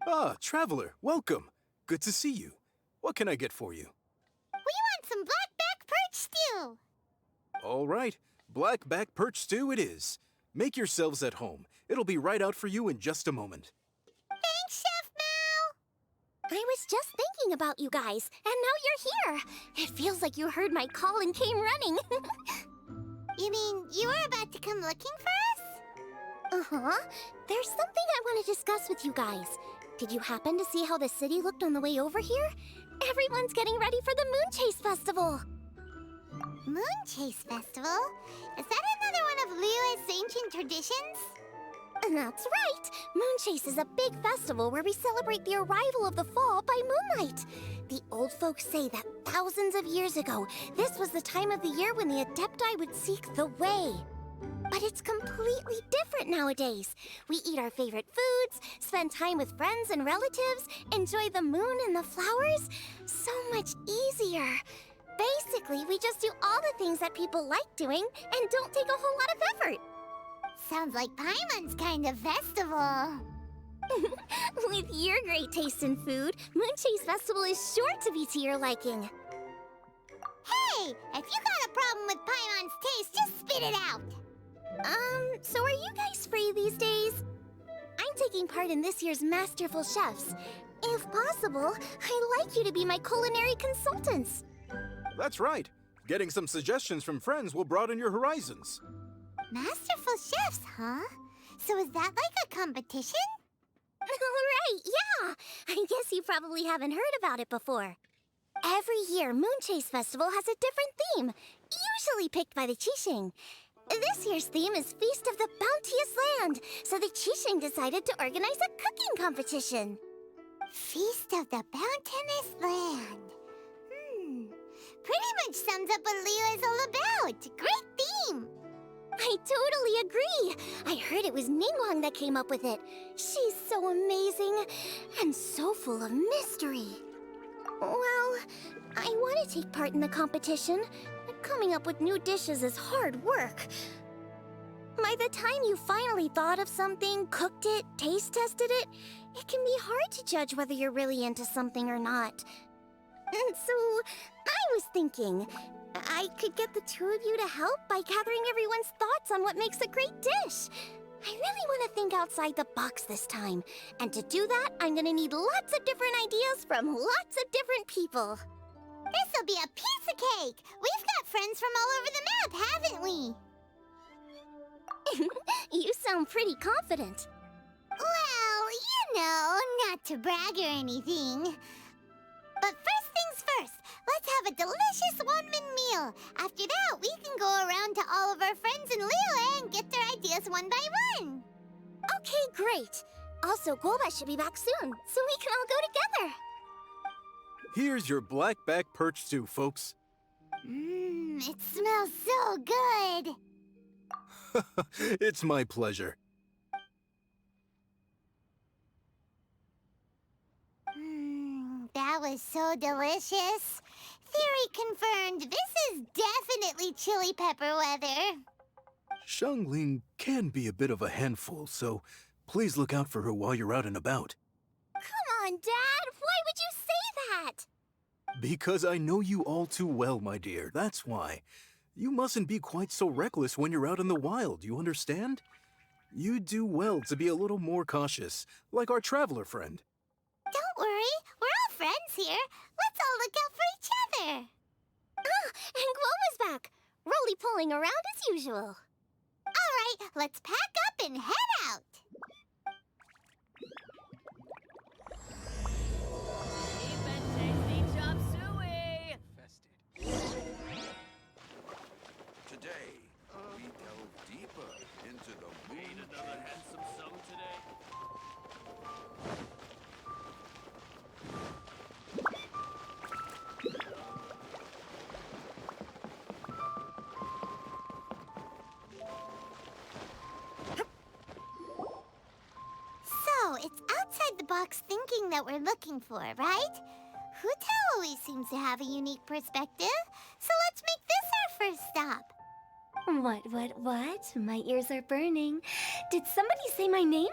Ah, traveler, welcome. Good to see you. What can I get for you? We want some blackback perch stew. All right, blackback perch stew it is. Make yourselves at home. It'll be right out for you in just a moment. Thanks, Chef Mao. I was just thinking about you guys, and now you're here. It feels like you heard my call and came running. You mean you were about to come looking for us? Uh-huh. There's something I want to discuss with you guys. Did you happen to see how the city looked on the way over here? Everyone's getting ready for the Moon Chase Festival. Moon Chase Festival? Is that another one of Liyue's ancient traditions? That's right. Moon Chase is a big festival where we celebrate the arrival of the fall by moonlight. The old folks say that thousands of years ago, this was the time of the year when the Adepti would seek the way. But it's completely different nowadays. We eat our favorite foods, spend time with friends and relatives, enjoy the moon and the flowers. So much easier. Basically, we just do all the things that people like doing and don't take a whole lot of effort. Sounds like Paimon's kind of festival. With your great taste in food, Moon Chase Festival is sure to be to your liking. Hey, if you got a problem with Paimon's taste, just spit it out. So are you guys free these days? I'm taking part in this year's Masterful Chefs. If possible, I'd like you to be my culinary consultants. That's right. Getting some suggestions from friends will broaden your horizons. Masterful chefs, huh? So is that like a competition? Right, yeah. I guess you probably haven't heard about it before. Every year, Moon Chase Festival has a different theme, usually picked by the Qixing. This year's theme is Feast of the Bounteous Land, so the Qixing decided to organize a cooking competition. Feast of the Bounteous Land. Pretty much sums up what Liyue is all about. Great theme. I totally agree. I heard it was Ningguang that came up with it. She's so amazing and so full of mystery. Well, I want to take part in the competition. Coming up with new dishes is hard work. By the time you finally thought of something, cooked it, taste tested it, it can be hard to judge whether you're really into something or not. So, I was thinking, I could get the two of you to help by gathering everyone's thoughts on what makes a great dish. I really want to think outside the box this time. And to do that, I'm going to need lots of different ideas from lots of different people. This'll be a piece of cake. We've got friends from all over the map, haven't we? You sound pretty confident. Well, you know, not to brag or anything. But first things first, let's have a delicious one-min meal. After that, we can go around to all of our friends in Liyue and get their ideas one by one. Okay, great. Also, Golba should be back soon, so we can all go together. Here's your blackback perch stew, folks. It smells so good. It's my pleasure. That was so delicious. Theory confirmed. This is definitely chili pepper weather. Xiangling can be a bit of a handful, so please look out for her while you're out and about. Come on, Dad. Why would you say that? Because I know you all too well, my dear. That's why. You mustn't be quite so reckless when you're out in the wild, you understand? You do well to be a little more cautious, like our traveler friend. Don't worry. We're all friends here. Let's all look out for each other. Ah, and Gloma's back. Roly-poling around as usual. All right, let's pack up and head out. Today, we delve deeper into the moon. Need another handsome sum today? So, it's outside the box thinking that we're looking for, right? Huta always seems to have a unique perspective, so let's make this our first stop. What? My ears are burning. Did somebody say my name?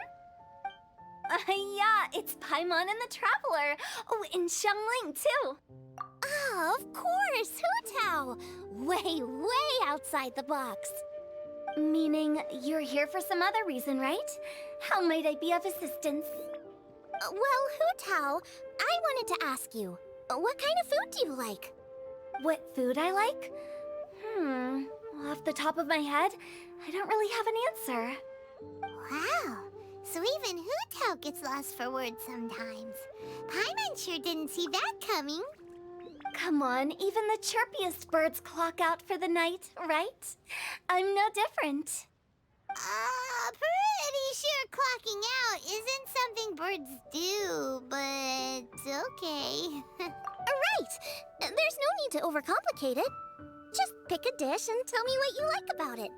Yeah, it's Paimon and the Traveler. Oh, and Xiangling, too. Ah, of course, Hu Tao. Way outside the box. Meaning you're here for some other reason, right? How might I be of assistance? Well, Hu Tao, I wanted to ask you, what kind of food do you like? What food I like? Off the top of my head, I don't really have an answer. Wow. So even Hu Tao gets lost for words sometimes. Paimon sure didn't see that coming. Come on, even the chirpiest birds clock out for the night, right? I'm no different. Pretty sure clocking out isn't something birds do, but okay. Right! There's no need to overcomplicate it. Just pick a dish and tell me what you like about it.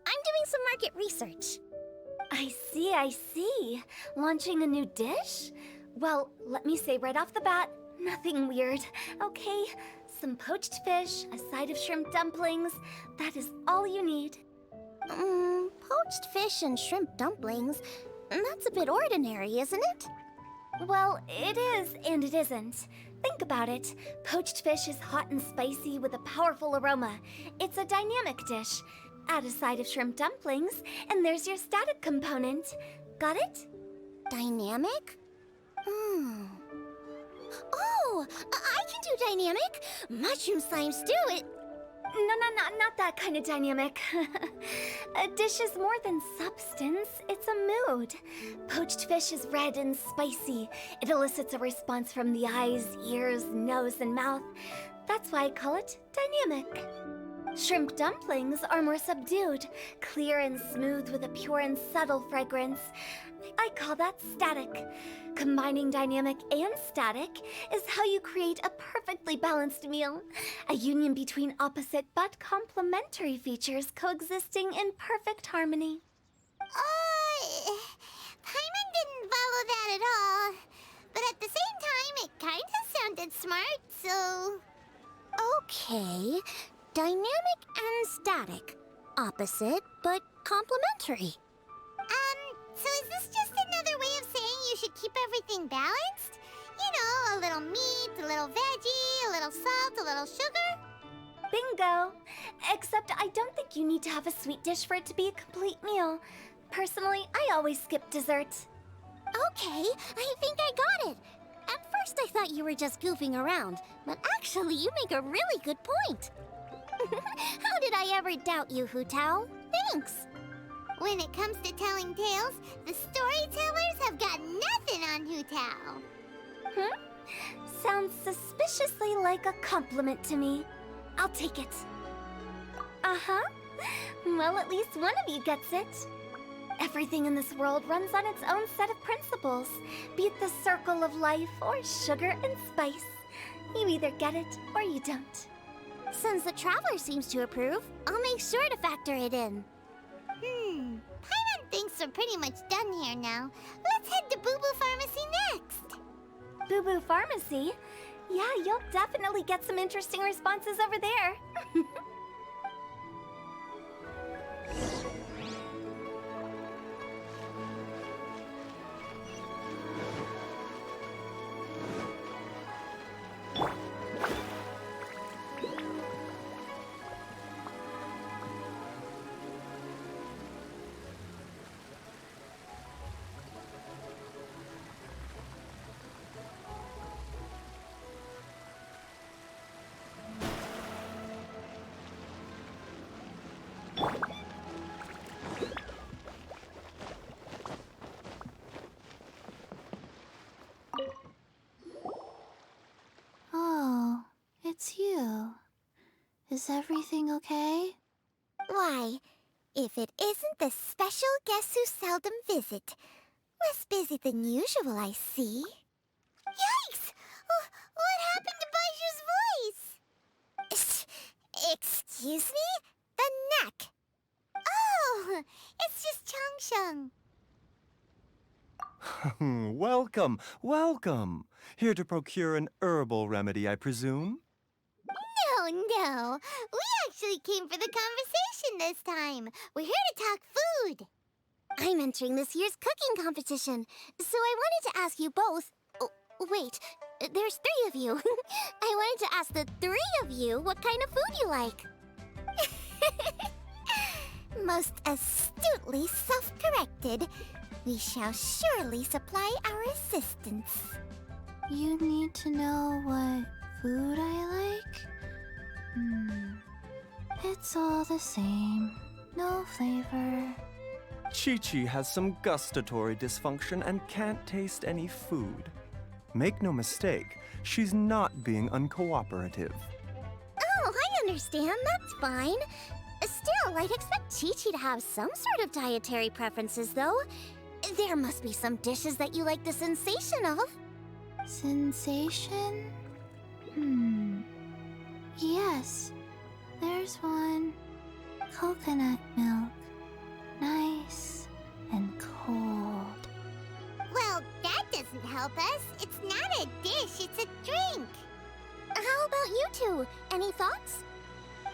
I'm doing some market research. I see. Launching a new dish? Well, let me say right off the bat, nothing weird, okay? Some poached fish, a side of shrimp dumplings. That is all you need. Poached fish and shrimp dumplings? That's a bit ordinary, isn't it? Well, it is and it isn't. Think about it. Poached fish is hot and spicy with a powerful aroma. It's a dynamic dish. Add a side of shrimp dumplings, and there's your static component. Got it? Dynamic? Oh, I can do dynamic. Mushroom slime stew it. No, not that kind of dynamic. A dish is more than substance, it's a mood. Poached fish is red and spicy. It elicits a response from the eyes, ears, nose, and mouth. That's why I call it dynamic. Shrimp dumplings are more subdued, clear and smooth with a pure and subtle fragrance. I call that static. Combining dynamic and static is how you create a perfectly balanced meal. A union between opposite but complementary features coexisting in perfect harmony. Paimon didn't follow that at all. But at the same time, it kinda sounded smart, so... Okay, dynamic and static. Opposite but complementary. So is this just another way of saying you should keep everything balanced? You know, a little meat, a little veggie, a little salt, a little sugar? Bingo! Except I don't think you need to have a sweet dish for it to be a complete meal. Personally, I always skip dessert. Okay, I think I got it. At first I thought you were just goofing around, but actually you make a really good point. How did I ever doubt you, Hu Tao? Thanks! When it comes to telling tales, the storytellers have got nothing on Hu Tao. Sounds suspiciously like a compliment to me. I'll take it. Uh-huh. Well, at least one of you gets it. Everything in this world runs on its own set of principles, be it the circle of life or sugar and spice. You either get it or you don't. Since the Traveler seems to approve, I'll make sure to factor it in. Paimon thinks we're pretty much done here now. Let's head to Boo Boo Pharmacy next. Boo Boo Pharmacy? Yeah, you'll definitely get some interesting responses over there. Oh, it's you. Is everything okay? Why, if it isn't the special guest who seldom visit. Less busy than usual, I see. Yikes! What happened to Baishu's voice? Excuse me? The neck. Oh, it's just Changsheng. Welcome. Here to procure an herbal remedy, I presume? No. We actually came for the conversation this time. We're here to talk food. I'm entering this year's cooking competition, so I wanted to ask you both... Oh, wait, there's 3 of you. I wanted to ask the 3 of you what kind of food you like. Most astutely self-corrected. We shall surely supply our assistance. You need to know what food I like? It's all the same. No flavor. Chi-Chi has some gustatory dysfunction and can't taste any food. Make no mistake, she's not being uncooperative. Oh, I understand. That's fine. Still, I'd expect Chi-Chi to have some sort of dietary preferences, though. There must be some dishes that you like the sensation of. Sensation? Yes, there's one. Coconut milk. Nice and cold. Well, that doesn't help us. It's not a dish, it's a drink. How about you two? Any thoughts?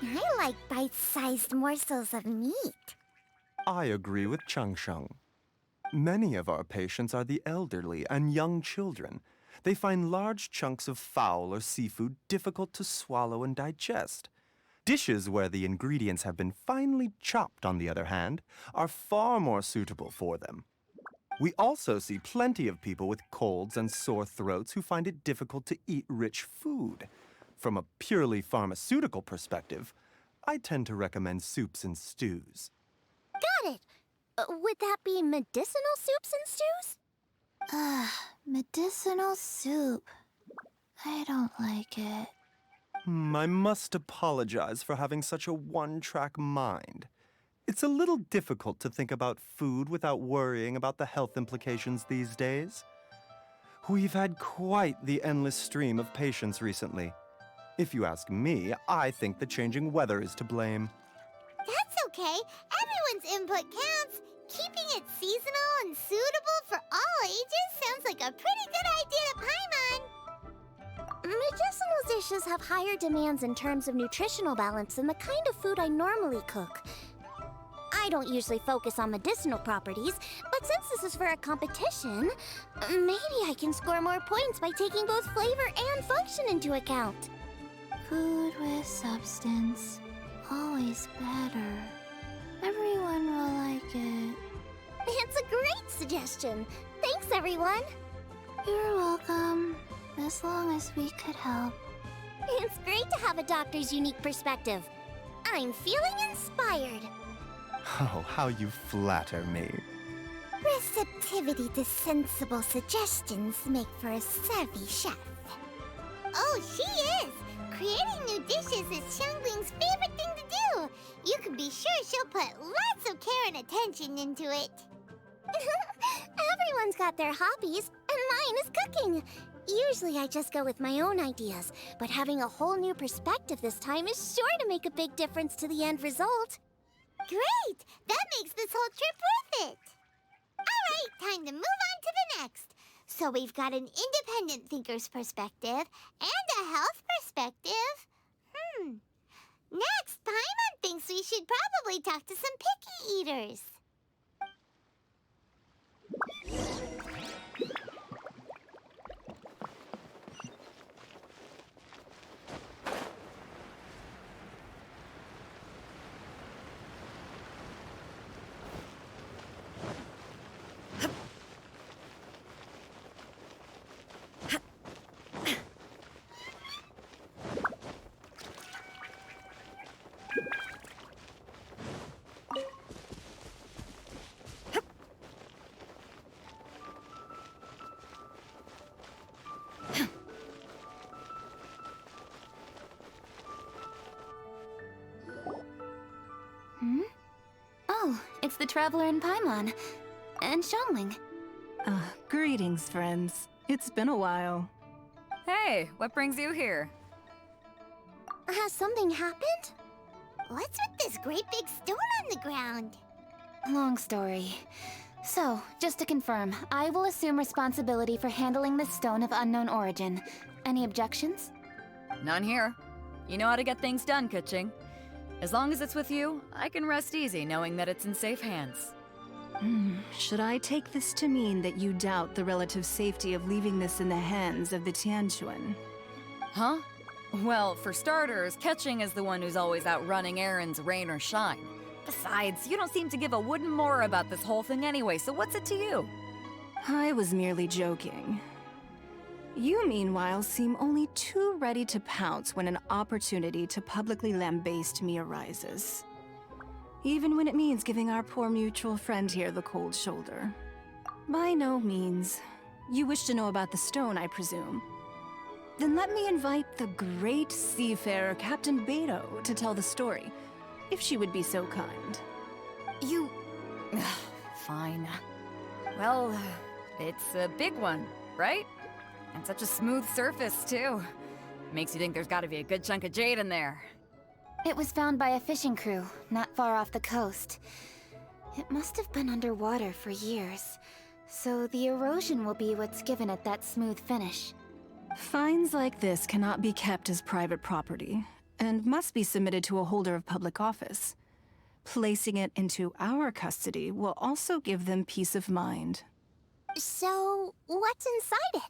I like bite-sized morsels of meat. I agree with Changsheng. Many of our patients are the elderly and young children. They find large chunks of fowl or seafood difficult to swallow and digest. Dishes where the ingredients have been finely chopped, on the other hand, are far more suitable for them. We also see plenty of people with colds and sore throats who find it difficult to eat rich food. From a purely pharmaceutical perspective, I tend to recommend soups and stews. Got it. Would that be medicinal soups and stews? Medicinal soup. I don't like it. I must apologize for having such a one-track mind. It's a little difficult to think about food without worrying about the health implications these days. We've had quite the endless stream of patients recently. If you ask me, I think the changing weather is to blame. That's okay. Everyone's input counts. Keeping it seasonal and suitable for all ages sounds like a pretty good idea to Paimon. Medicinal dishes have higher demands in terms of nutritional balance than the kind of food I normally cook. I don't usually focus on medicinal properties, but since this is for a competition, maybe I can score more points by taking both flavor and function into account. Food with substance. Always better. Everyone will like it. It's a great suggestion. Thanks, everyone. You're welcome. As long as we could help. It's great to have a doctor's unique perspective. I'm feeling inspired. Oh, how you flatter me. Receptivity to sensible suggestions make for a savvy chef. Oh, she is! Creating new dishes is Xiangling's favorite thing to do. You can be sure she'll put lots of care and attention into it. Everyone's got their hobbies, and mine is cooking. Usually I just go with my own ideas, but having a whole new perspective this time is sure to make a big difference to the end result. Great! That makes this whole trip worth it. All right, time to move on to the next. So we've got an independent thinker's perspective and a health perspective. Next, Paimon thinks we should probably talk to some picky eaters. Oh, it's the Traveler in Paimon. And Xiangling. Greetings, friends. It's been a while. Hey, what brings you here? Has something happened? What's with this great big stone on the ground? Long story. So, just to confirm, I will assume responsibility for handling this stone of unknown origin. Any objections? None here. You know how to get things done, Kuching. As long as it's with you, I can rest easy knowing that it's in safe hands. Should I take this to mean that you doubt the relative safety of leaving this in the hands of the Tianquan? Huh? Well, for starters, Ketching is the one who's always out running errands, rain or shine. Besides, you don't seem to give a wooden more about this whole thing anyway, so what's it to you? I was merely joking. You, meanwhile, seem only too ready to pounce when an opportunity to publicly lambaste me arises. Even when it means giving our poor mutual friend here the cold shoulder. By no means. You wish to know about the stone, I presume. Then let me invite the great seafarer Captain Beto to tell the story, if she would be so kind. You... Fine. Well, it's a big one, right? And such a smooth surface, too. Makes you think there's gotta be a good chunk of jade in there. It was found by a fishing crew, not far off the coast. It must have been underwater for years, so the erosion will be what's given it that smooth finish. Finds like this cannot be kept as private property, and must be submitted to a holder of public office. Placing it into our custody will also give them peace of mind. So, what's inside it?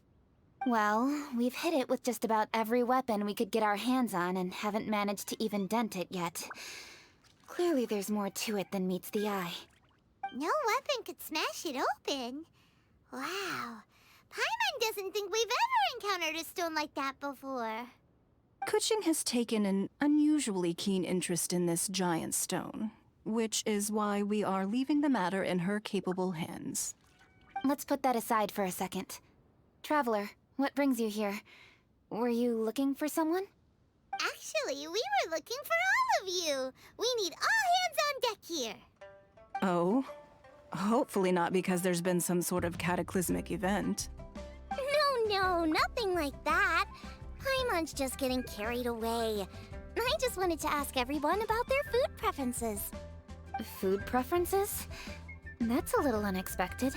Well, we've hit it with just about every weapon we could get our hands on and haven't managed to even dent it yet. Clearly there's more to it than meets the eye. No weapon could smash it open. Wow. Paimon doesn't think we've ever encountered a stone like that before. Kuching has taken an unusually keen interest in this giant stone, which is why we are leaving the matter in her capable hands. Let's put that aside for a second. Traveler, what brings you here? Were you looking for someone? Actually, we were looking for all of you. We need all hands on deck here. Oh? Hopefully not because there's been some sort of cataclysmic event. No, nothing like that. Paimon's just getting carried away. I just wanted to ask everyone about their food preferences. Food preferences? That's a little unexpected.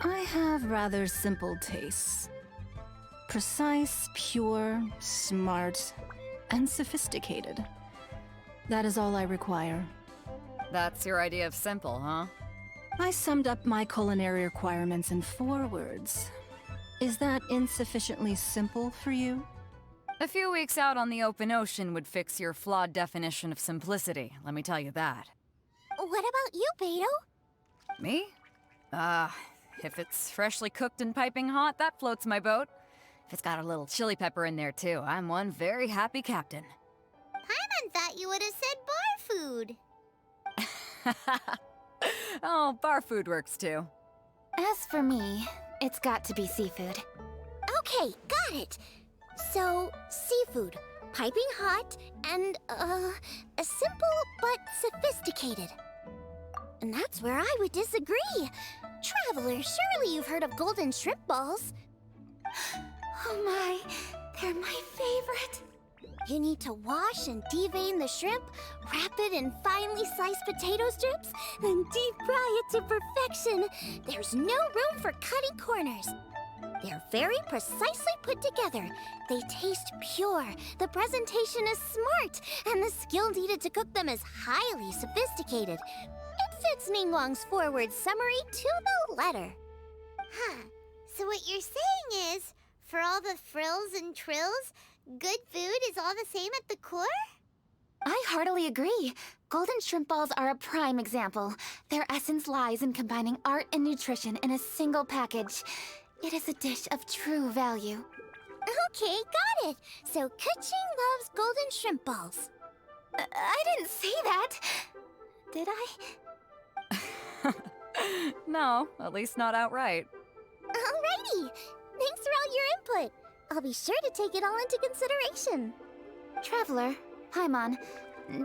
I have rather simple tastes. Precise, pure, smart, and sophisticated. That is all I require. That's your idea of simple, huh? I summed up my culinary requirements in 4 words. Is that insufficiently simple for you? A few weeks out on the open ocean would fix your flawed definition of simplicity, let me tell you that. What about you, Beto? Me? If it's freshly cooked and piping hot, that floats my boat. If it's got a little chili pepper in there too, I'm one very happy captain. Paimon thought you would have said bar food. Oh, bar food works too. As for me, it's got to be seafood. Okay, got it. So, seafood, piping hot, and, simple but sophisticated. And that's where I would disagree. Traveler, surely you've heard of golden shrimp balls. Oh my, they're my favorite. You need to wash and devein the shrimp, wrap it in finely sliced potato strips, then deep fry it to perfection. There's no room for cutting corners. They're very precisely put together. They taste pure, the presentation is smart, and the skill needed to cook them is highly sophisticated. It fits Ningguang's forward summary to the letter. Huh. So what you're saying is, for all the frills and trills, good food is all the same at the core? I heartily agree. Golden shrimp balls are a prime example. Their essence lies in combining art and nutrition in a single package. It is a dish of true value. Okay, got it. So Kuching loves golden shrimp balls. I didn't say that. Did I? No, at least not outright. Alrighty. Thanks for all your input. I'll be sure to take it all into consideration. Traveler, Paimon,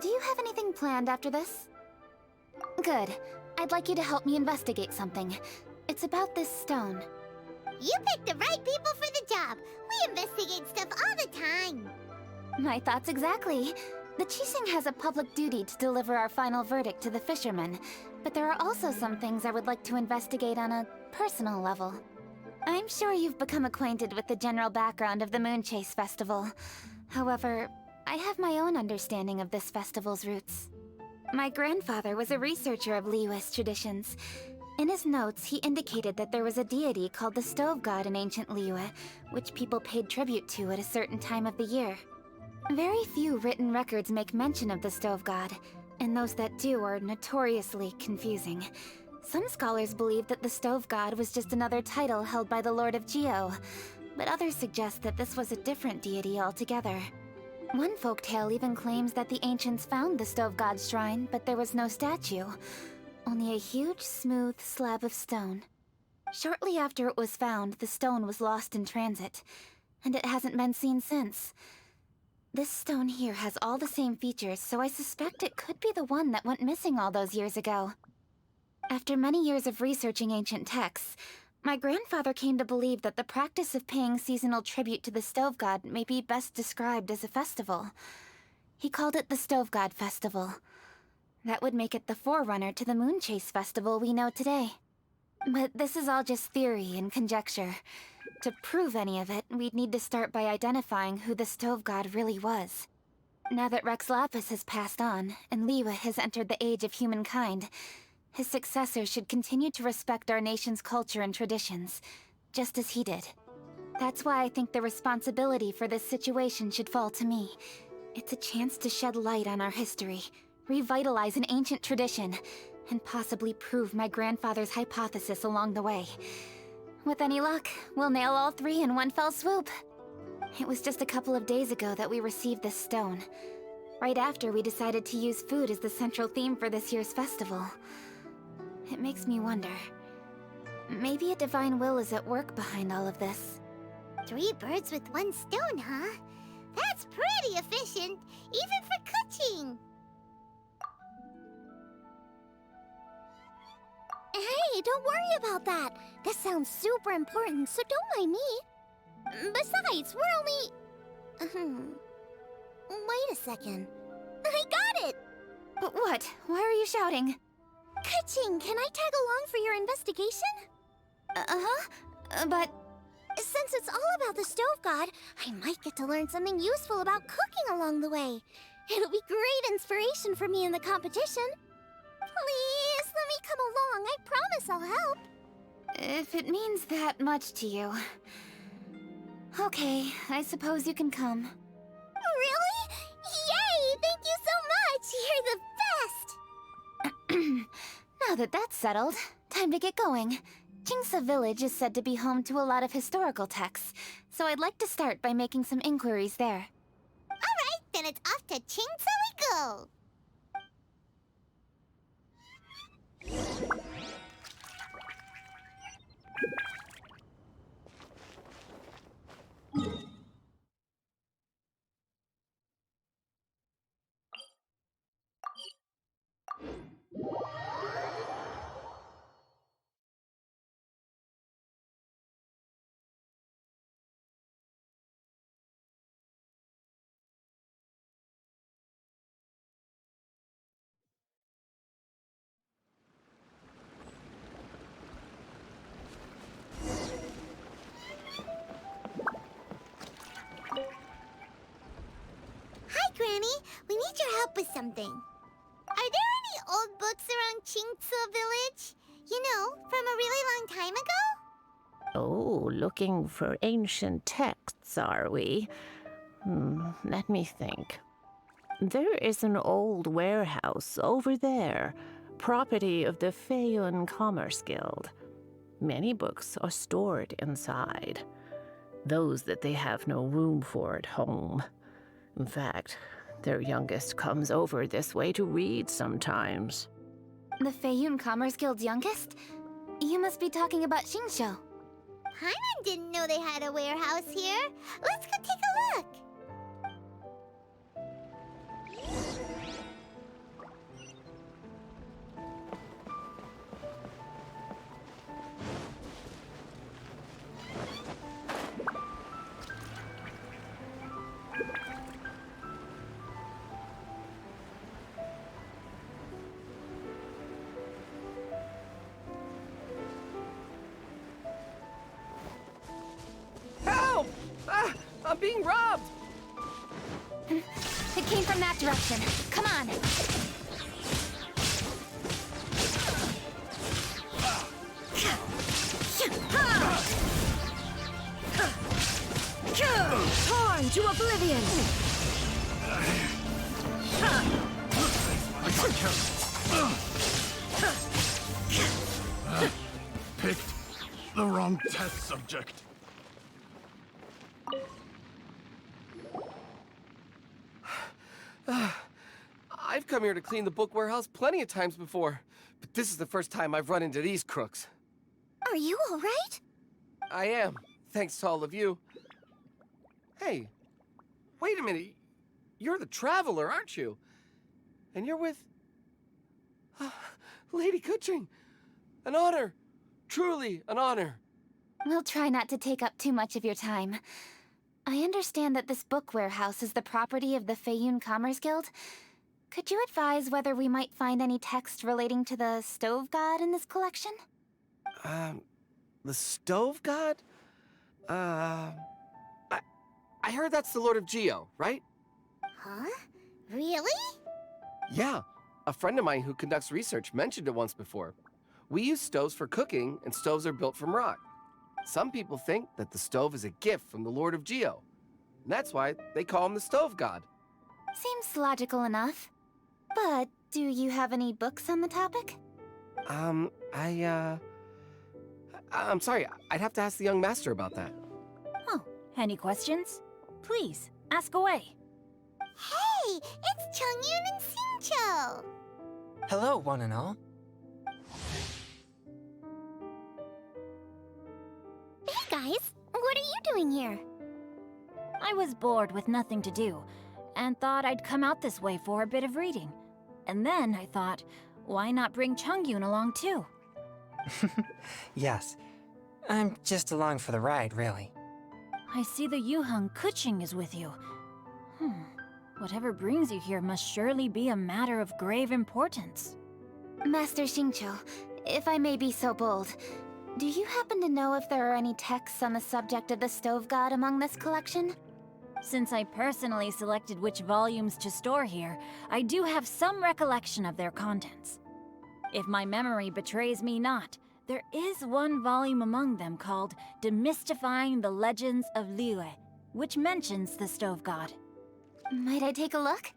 do you have anything planned after this? Good. I'd like you to help me investigate something. It's about this stone. You picked the right people for the job. We investigate stuff all the time. My thoughts exactly. The Qixing has a public duty to deliver our final verdict to the fishermen, but there are also some things I would like to investigate on a personal level. I'm sure you've become acquainted with the general background of the Moonchase Festival. However, I have my own understanding of this festival's roots. My grandfather was a researcher of Liyue's traditions. In his notes, he indicated that there was a deity called the Stove God in ancient Liyue, which people paid tribute to at a certain time of the year. Very few written records make mention of the Stove God, and those that do are notoriously confusing. Some scholars believe that the Stove God was just another title held by the Lord of Geo, but others suggest that this was a different deity altogether. One folktale even claims that the ancients found the Stove God's shrine, but there was no statue. Only a huge, smooth slab of stone. Shortly after it was found, the stone was lost in transit, and it hasn't been seen since. This stone here has all the same features, so I suspect it could be the one that went missing all those years ago. After many years of researching ancient texts, my grandfather came to believe that the practice of paying seasonal tribute to the Stove God may be best described as a festival. He called it the Stove God Festival. That would make it the forerunner to the Moon Chase Festival we know today. But this is all just theory and conjecture. To prove any of it, we'd need to start by identifying who the Stove God really was. Now that Rex Lapis has passed on, and Liyue has entered the age of humankind, his successor should continue to respect our nation's culture and traditions, just as he did. That's why I think the responsibility for this situation should fall to me. It's a chance to shed light on our history, revitalize an ancient tradition, and possibly prove my grandfather's hypothesis along the way. With any luck, we'll nail all three in one fell swoop. It was just a couple of days ago that we received this stone. Right after we decided to use food as the central theme for this year's festival. It makes me wonder. Maybe a divine will is at work behind all of this. 3 birds with 1 stone, huh? That's pretty efficient, even for cooking. Hey, don't worry about that. This sounds super important, so don't mind me. Besides, we're only... Wait a second. I got it! What? Why are you shouting? Ka-ching, can I tag along for your investigation? But... Since it's all about the Stove God, I might get to learn something useful about cooking along the way. It'll be great inspiration for me in the competition. Please, let me come along. I promise I'll help. If it means that much to you... Okay, I suppose you can come. Really? Yay! Thank you so much! You're the best! Now that that's settled, time to get going. Jingsa Village is said to be home to a lot of historical texts, so I'd like to start by making some inquiries there. Alright, then it's off to Chingsa we go! Granny, we need your help with something. Are there any old books around Chingsa Village? You know, from a really long time ago? Oh, looking for ancient texts, are we? Let me think. There is an old warehouse over there, property of the Feiyun Commerce Guild. Many books are stored inside, those that they have no room for at home. In fact, their youngest comes over this way to read sometimes. The Feiyun Commerce Guild's youngest? You must be talking about Xingqiu. Paimon didn't know they had a warehouse here. Let's go take a look. Help! I'm being robbed! It came from that direction. Come on! Down to oblivion! Picked the wrong test subject. I've come here to clean the book warehouse plenty of times before, but this is the first time I've run into these crooks. Are you alright? I am, thanks to all of you. Hey, wait a minute. You're the Traveler, aren't you? And you're with... Lady Kuching. An honor. Truly an honor. We'll try not to take up too much of your time. I understand that this book warehouse is the property of the Feiyun Commerce Guild. Could you advise whether we might find any text relating to the Stove God in this collection? The Stove God? I heard that's the Lord of Geo, right? Huh? Really? Yeah. A friend of mine who conducts research mentioned it once before. We use stoves for cooking, and stoves are built from rock. Some people think that the stove is a gift from the Lord of Geo. And that's why they call him the Stove God. Seems logical enough. But do you have any books on the topic? I'm sorry, I'd have to ask the young master about that. Oh, any questions? Please, ask away. Hey, it's Chongyun and Xingqiu! Hello, one and all. Hey guys, what are you doing here? I was bored with nothing to do, and thought I'd come out this way for a bit of reading. And then I thought, why not bring Chongyun along too? Yes. I'm just along for the ride, really. I see the Yuheng Kuching is with you. Whatever brings you here must surely be a matter of grave importance. Master Xingqiu, if I may be so bold, do you happen to know if there are any texts on the subject of the Stove God among this collection? Since I personally selected which volumes to store here, I do have some recollection of their contents. If my memory betrays me not, there is one volume among them called Demystifying the Legends of Liyue, which mentions the Stove God. Might I take a look?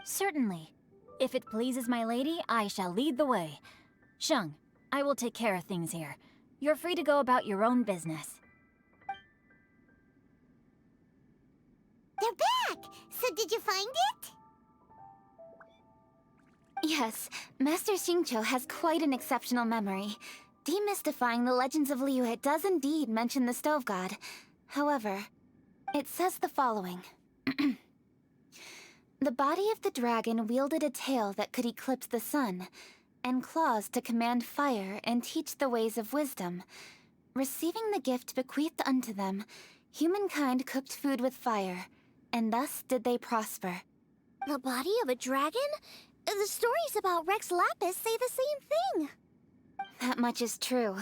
Certainly. If it pleases my lady, I shall lead the way. Sheng, I will take care of things here. You're free to go about your own business. They're back! So did you find it? Yes, Master Xingqiu has quite an exceptional memory. Demystifying the Legends of Liyue does indeed mention the Stove God. However, it says the following. The body of the dragon wielded a tail that could eclipse the sun, and claws to command fire and teach the ways of wisdom. Receiving the gift bequeathed unto them, humankind cooked food with fire, and thus did they prosper. The body of a dragon? The stories about Rex Lapis say the same thing. That much is true,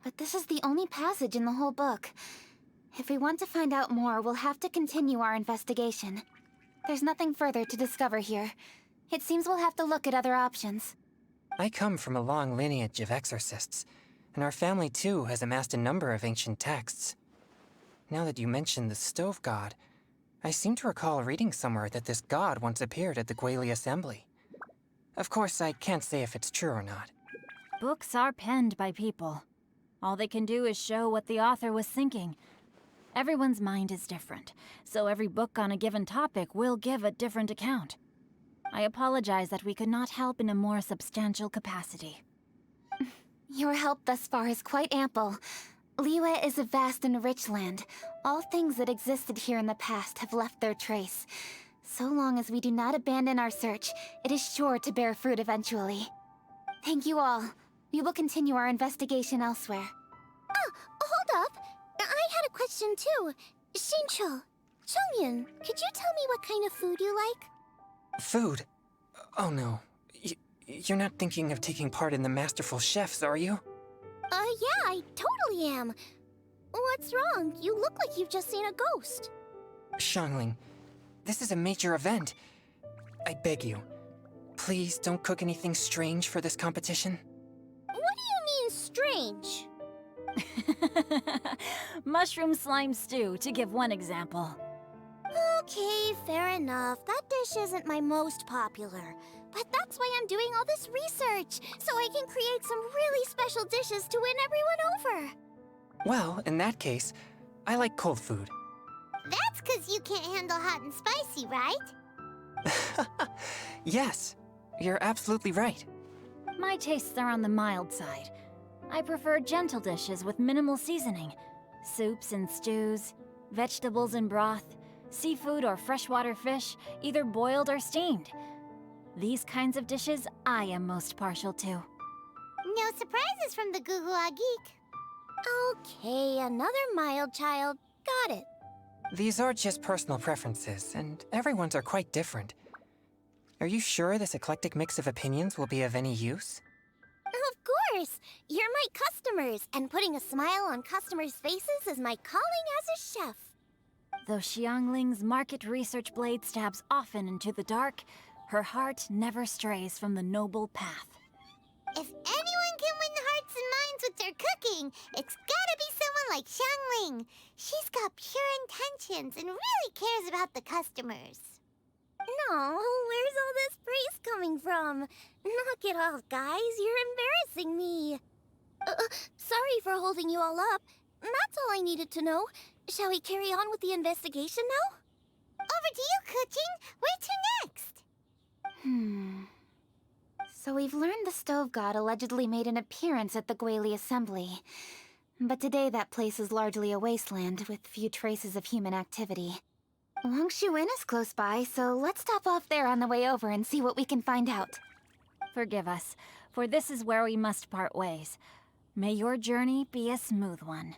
but this is the only passage in the whole book. If we want to find out more, we'll have to continue our investigation. There's nothing further to discover here. It seems we'll have to look at other options. I come from a long lineage of exorcists, and our family too has amassed a number of ancient texts. Now that you mention the Stove God, I seem to recall reading somewhere that this god once appeared at the Guili Assembly. Of course, I can't say if it's true or not. Books are penned by people. All they can do is show what the author was thinking. Everyone's mind is different, so every book on a given topic will give a different account. I apologize that we could not help in a more substantial capacity. Your help thus far is quite ample. Liyue is a vast and rich land. All things that existed here in the past have left their trace. So long as we do not abandon our search, it is sure to bear fruit eventually. Thank you all. We will continue our investigation elsewhere. Oh, hold up. I had a question too. Xingqiu, Chongyun, could you tell me what kind of food you like? Food? Oh no. You're not thinking of taking part in the Masterful Chefs, are you? Yeah, I totally am. What's wrong? You look like you've just seen a ghost. Xiangling, this is a major event. I beg you, please don't cook anything strange for this competition. What do you mean, strange? Mushroom slime stew, to give one example. Okay, fair enough. That dish isn't my most popular. But that's why I'm doing all this research, so I can create some really special dishes to win everyone over. Well, in that case, I like cold food. That's 'cause you can't handle hot and spicy, right? Yes, you're absolutely right. My tastes are on the mild side. I prefer gentle dishes with minimal seasoning. Soups and stews, vegetables and broth, seafood or freshwater fish, either boiled or steamed. These kinds of dishes I am most partial to. No surprises from the Goo-Goo Geek. Okay, another mild child. Got it. These are just personal preferences, and everyone's are quite different. Are you sure this eclectic mix of opinions will be of any use? Of course! You're my customers, and putting a smile on customers' faces is my calling as a chef. Though Xiangling's market research blade stabs often into the dark, her heart never strays from the noble path. If anyone can win hearts and minds with their cooking, it's gotta be someone like Xiangling. She's got pure intentions and really cares about the customers. No, where's all this praise coming from? Knock it off, guys. You're embarrassing me. Sorry for holding you all up. That's all I needed to know. Shall we carry on with the investigation now? Over to you, Kuching. Where to next? So we've learned the Stove God allegedly made an appearance at the Guili Assembly. But today that place is largely a wasteland with few traces of human activity. Wangshu-in is close by, so let's stop off there on the way over and see what we can find out. Forgive us, for this is where we must part ways. May your journey be a smooth one.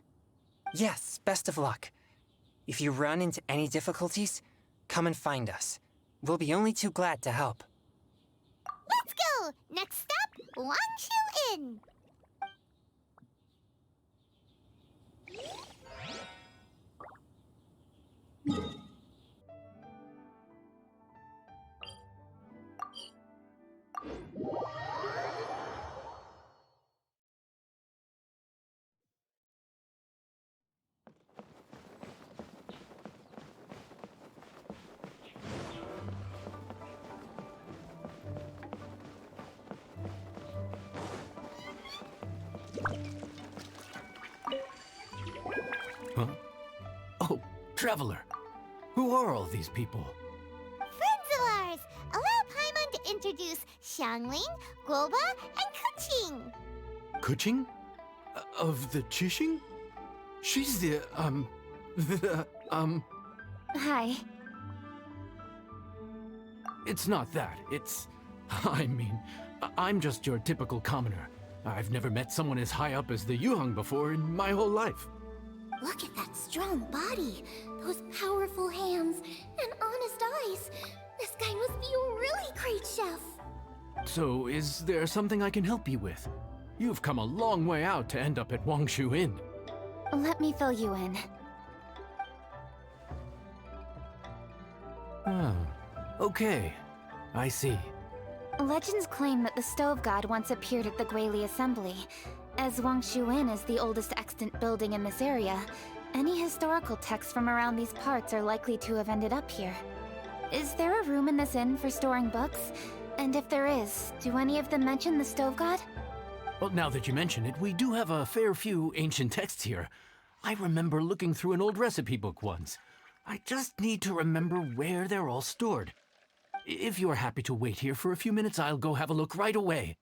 Yes, best of luck. If you run into any difficulties, come and find us. We'll be only too glad to help. Let's go! Next stop, Wangshu-in! Huh? Oh, Traveler. Who are all these people? Friends of ours! Allow Paimon to introduce Xiangling, Guoba, and Kuching. Kuching? Of the Chishing? She's the, Hi. It's not that. It's... I mean, I'm just your typical commoner. I've never met someone as high up as the Yuheng before in my whole life. Look at that strong body, those powerful hands, and honest eyes. This guy must be a really great chef. So, is there something I can help you with? You've come a long way out to end up at Wangshu-in. Let me fill you in. Oh, okay. I see. Legends claim that the Stove God once appeared at the Guili Assembly. As Wangshu-in is the oldest extant building in this area, any historical texts from around these parts are likely to have ended up here. Is there a room in this inn for storing books? And if there is, do any of them mention the Stove God? Well, now that you mention it, we do have a fair few ancient texts here. I remember looking through an old recipe book once. I just need to remember where they're all stored. If you're happy to wait here for a few minutes, I'll go have a look right away.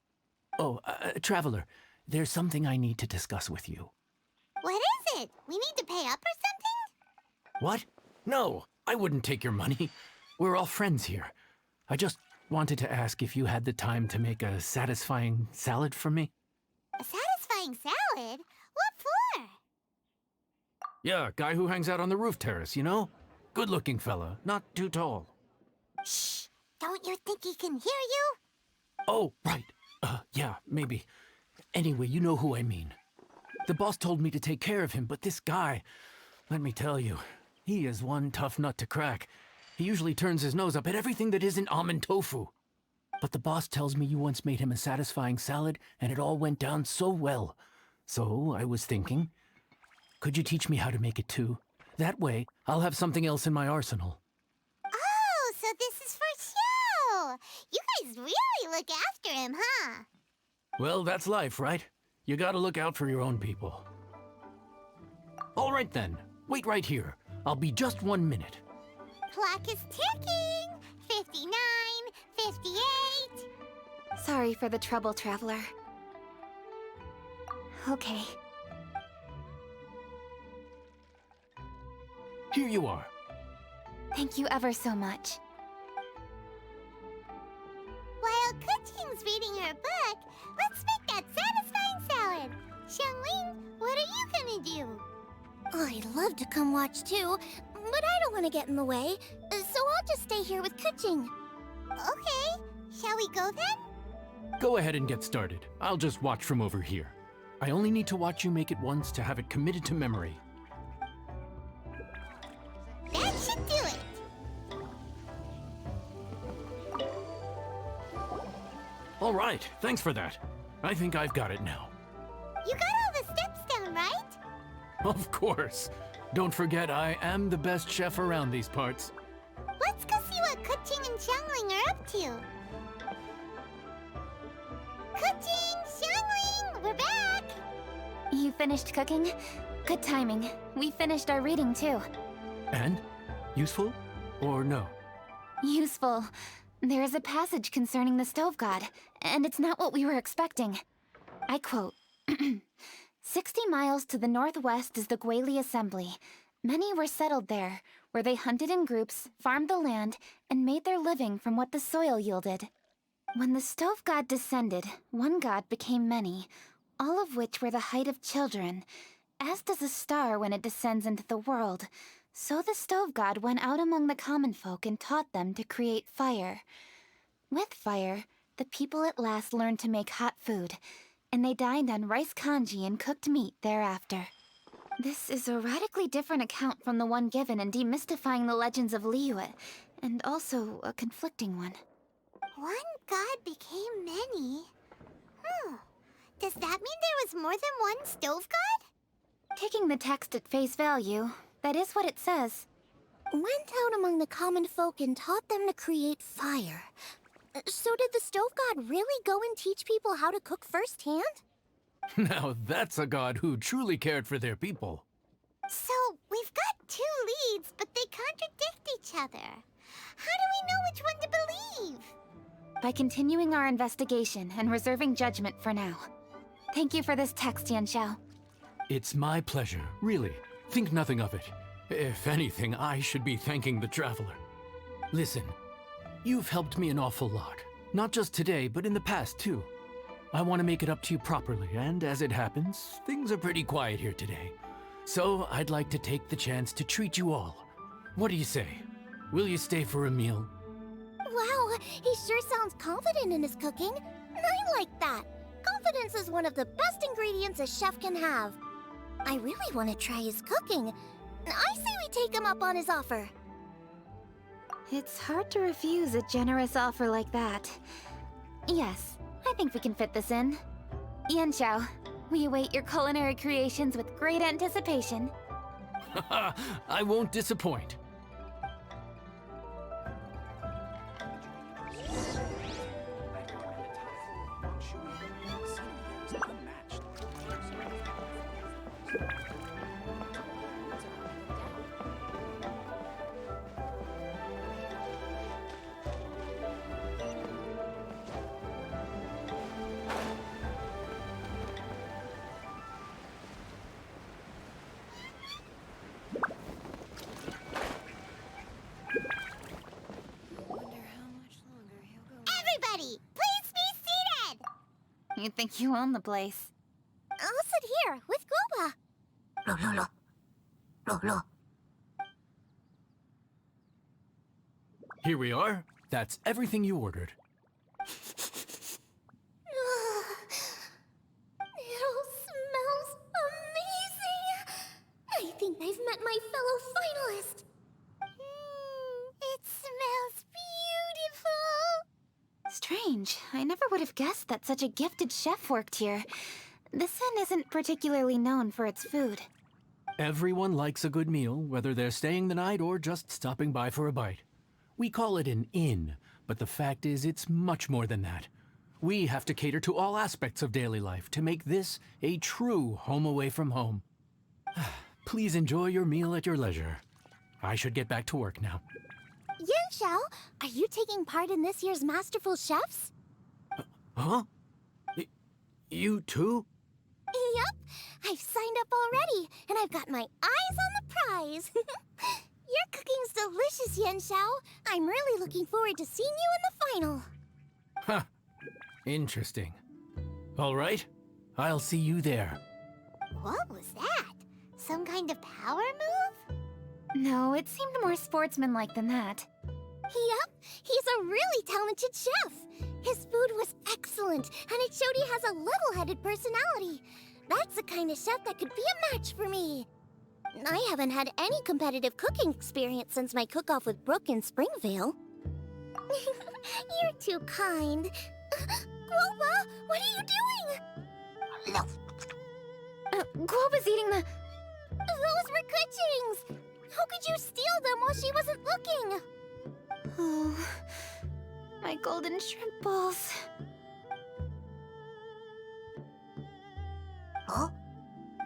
Oh, Traveler, there's something I need to discuss with you. What is it? We need to pay up or something? What? No, I wouldn't take your money. We're all friends here. I just wanted to ask if you had the time to make a satisfying salad for me. A satisfying salad? What for? Yeah, guy who hangs out on the roof terrace, you know? Good-looking fella, not too tall. Shh! Don't you think he can hear you? Oh, right. Yeah, maybe. Anyway, you know who I mean. The boss told me to take care of him, but this guy, let me tell you, he is one tough nut to crack. He usually turns his nose up at everything that isn't almond tofu. But the boss tells me you once made him a satisfying salad, and it all went down so well. So I was thinking, could you teach me how to make it too? That way, I'll have something else in my arsenal. really look after him, huh? Well, that's life, right? You gotta look out for your own people. All right then. Wait right here. I'll be just 1 minute. Clock is ticking. 59, 58. Sorry for the trouble, Traveler. Okay. Here you are. Thank you ever so much. While Kuching's reading her book, let's make that satisfying salad. Xiangling, what are you gonna do? I'd love to come watch too, but I don't want to get in the way, so I'll just stay here with Kuching. Okay, shall we go then? Go ahead and get started. I'll just watch from over here. I only need to watch you make it once to have it committed to memory. That should do it. All right, thanks for that. I think I've got it now. You got all the steps down, right? Of course. Don't forget, I am the best chef around these parts. Let's go see what Kuching and Xiangling are up to. Kuching, Xiangling, we're back! You finished cooking? Good timing. We finished our reading too. And? Useful? Or no? Useful. There is a passage concerning the Stove God, and it's not what we were expecting. I quote, 60 miles to the northwest is the Guili Assembly. Many were settled there, where they hunted in groups, farmed the land, and made their living from what the soil yielded. When the Stove God descended, one god became many, all of which were the height of children. As does a star when it descends into the world, so the Stove God went out among the common folk and taught them to create fire. With fire, the people at last learned to make hot food, and they dined on rice congee and cooked meat thereafter. This is a radically different account from the one given in Demystifying the Legends of Liyue, and also a conflicting one. One god became many. Does that mean there was more than one Stove God? Taking the text at face value, that is what it says. Went out among the common folk and taught them to create fire. So did the Stove God really go and teach people how to cook firsthand? Now that's a god who truly cared for their people. So, we've got two leads, but they contradict each other. How do we know which one to believe? By continuing our investigation and reserving judgment for now. Thank you for this text, Yanxiao. It's my pleasure, really. Think nothing of it. If anything, I should be thanking the Traveler. Listen, you've helped me an awful lot. Not just today, but in the past, too. I want to make it up to you properly, and as it happens, things are pretty quiet here today. So I'd like to take the chance to treat you all. What do you say? Will you stay for a meal? Wow, he sure sounds confident in his cooking. I like that. Confidence is one of the best ingredients a chef can have. I really want to try his cooking. I say we take him up on his offer. It's hard to refuse a generous offer like that. Yes, I think we can fit this in. Yanxiao, we await your culinary creations with great anticipation. I won't disappoint. Everybody, please be seated! You think you own the place? I'll sit here with Goba. Here we are. That's everything you ordered. It all smells amazing. I think I've met my fellow finalist. It smells beautiful. Strange. I never would have guessed that such a gifted chef worked here. This inn isn't particularly known for its food. Everyone likes a good meal, whether they're staying the night or just stopping by for a bite. We call it an inn, but the fact is it's much more than that. We have to cater to all aspects of daily life to make this a true home away from home. Please enjoy your meal at your leisure. I should get back to work now. Yanxiao, are you taking part in this year's Masterful Chefs? Huh? You too? Yep, I've signed up already, and I've got my eyes on the prize. Your cooking's delicious, Yanxiao. I'm really looking forward to seeing you in the final. Huh. Interesting. All right, I'll see you there. What was that? Some kind of power move? No, it seemed more sportsmanlike than that. Yep, he's a really talented chef. His food was excellent, and it showed he has a level-headed personality. That's the kind of chef that could be a match for me. I haven't had any competitive cooking experience since my cook-off with Brooke in Springvale. You're too kind. Guoba, what are you doing? Guoba's eating the... Those were Kuching's! How could you steal them while she wasn't looking? Oh, my golden shrimp balls. Huh?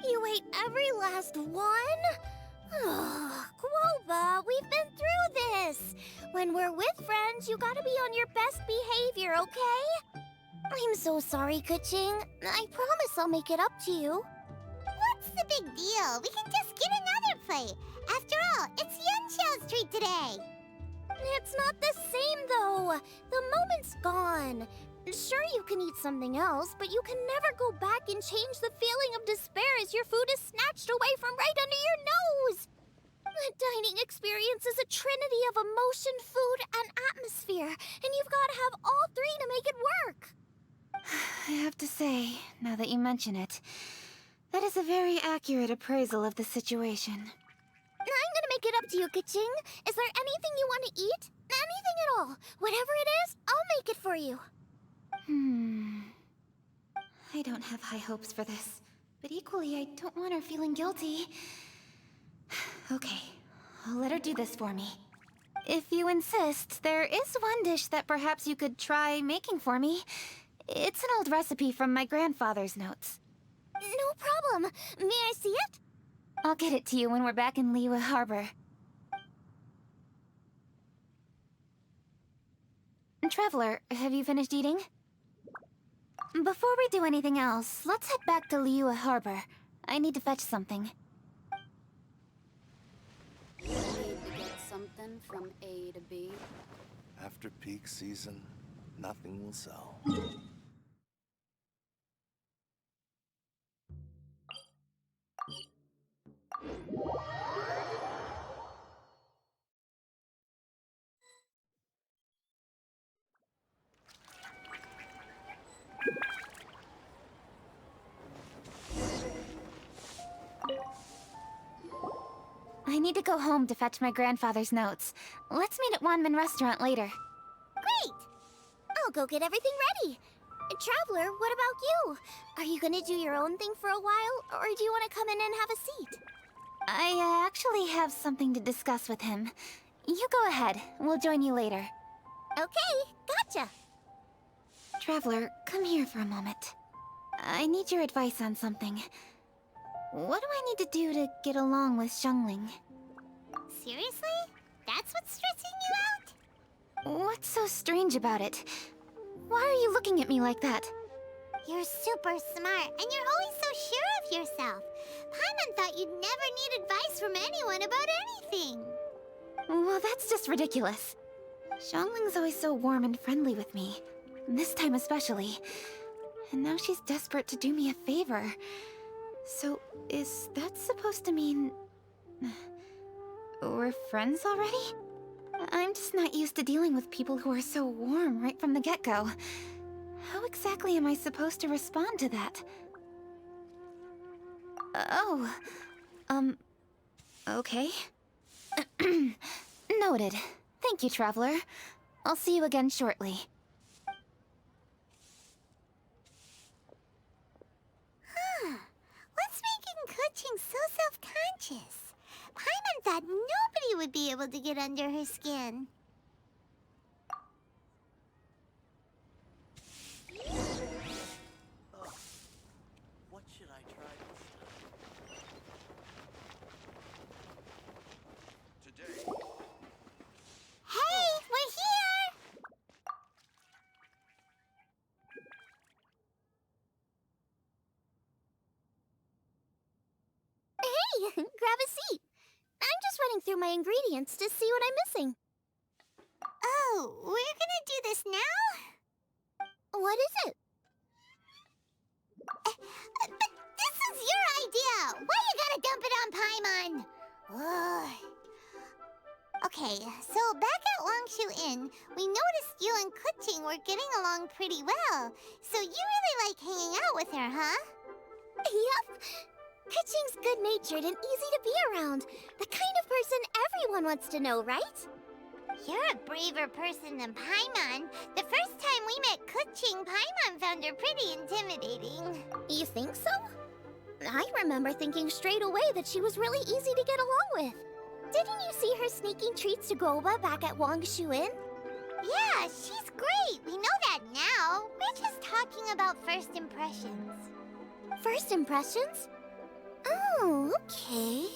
You ate every last one? Oh, Guoba, we've been through this. When we're with friends, you gotta be on your best behavior, okay? I'm so sorry, Kuching. I promise I'll make it up to you. What's the big deal? We can just get another plate. After all, it's Yanxiao's treat today. It's not the same, though. The moment's gone. Sure, you can eat something else, but you can never go back and change the feeling of despair as your food is snatched away from right under your nose. The dining experience is a trinity of emotion, food, and atmosphere, and you've got to have all three to make it work. I have to say, now that you mention it, that is a very accurate appraisal of the situation. I'm gonna make it up to you, Kaching. Is there anything you want to eat? Anything at all. Whatever it is, I'll make it for you. I don't have high hopes for this, but equally I don't want her feeling guilty. Okay, I'll let her do this for me. If you insist, there is one dish that perhaps you could try making for me. It's an old recipe from my grandfather's notes. No problem. May I see it? I'll get it to you when we're back in Liyue Harbor. Traveler, have you finished eating? Before we do anything else, let's head back to Liyue Harbor. I need to fetch something. Need to get something from A to B. After peak season, nothing will sell. I need to go home to fetch my grandfather's notes. Let's meet at Wanmin Restaurant later. Great! I'll go get everything ready. Traveler, what about you? Are you gonna do your own thing for a while, or do you want to come in and have a seat? I actually have something to discuss with him. You go ahead. We'll join you later. Okay, gotcha. Traveler, come here for a moment. I need your advice on something. What do I need to do to get along with Xiangling? Seriously? That's what's stressing you out? What's so strange about it? Why are you looking at me like that? You're super smart, and you're always so sure of yourself. Paimon thought you'd never need advice from anyone about anything. Well, that's just ridiculous. Xiangling's always so warm and friendly with me. This time especially. And now she's desperate to do me a favor. So, is that supposed to mean... we're friends already? I'm just not used to dealing with people who are so warm right from the get-go. How exactly am I supposed to respond to that? Okay. Noted. Thank you, Traveler. I'll see you again shortly. What's making Kuching so self-conscious? Paimon thought nobody would be able to get under her skin. ingredients to see what I'm missing. Oh, we're gonna do this now? What is it? But this is your idea! Why you gotta dump it on Paimon? Ugh. Okay, so back at Wangshu Inn, we noticed you and Kuching were getting along pretty well. So you really like hanging out with her, huh? Yup. Kuching's good-natured and easy to be around. The kind of person everyone wants to know, right? You're a braver person than Paimon. The first time we met Kuching, Paimon found her pretty intimidating. You think so? I remember thinking straight away that she was really easy to get along with. Didn't you see her sneaking treats to Goba back at Wangshu Inn? Yeah, she's great. We know that now. We're just talking about first impressions. First impressions? Oh, okay.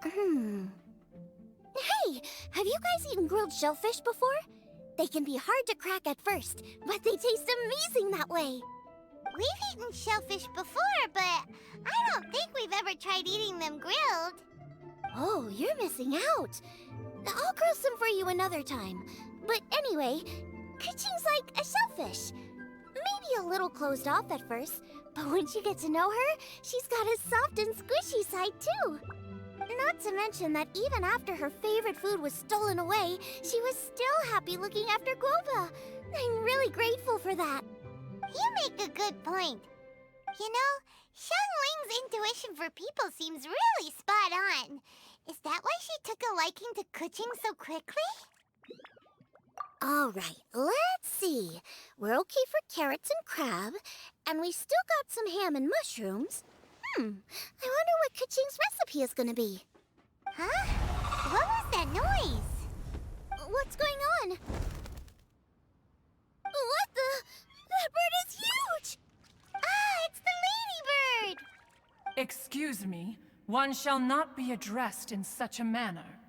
Hey, have you guys eaten grilled shellfish before? They can be hard to crack at first, but they taste amazing that way. We've eaten shellfish before, but I don't think we've ever tried eating them grilled. Oh, you're missing out. I'll grill some for you another time. But anyway, Kuching's like a shellfish. Maybe a little closed off at first, but once you get to know her, she's got a soft and squishy side too. Not to mention that even after her favorite food was stolen away, she was still happy looking after Guoba. I'm really grateful for that. You make a good point. You know, Xiangling's intuition for people seems really spot on. Is that why she took a liking to Kuching so quickly? All right, let's see. We're okay for carrots and crab, and we still got some ham and mushrooms. I wonder what Kuching's recipe is gonna be. Huh? What was that noise? What's going on? What the? That bird is huge! Ah, it's the ladybird! Excuse me, one shall not be addressed in such a manner.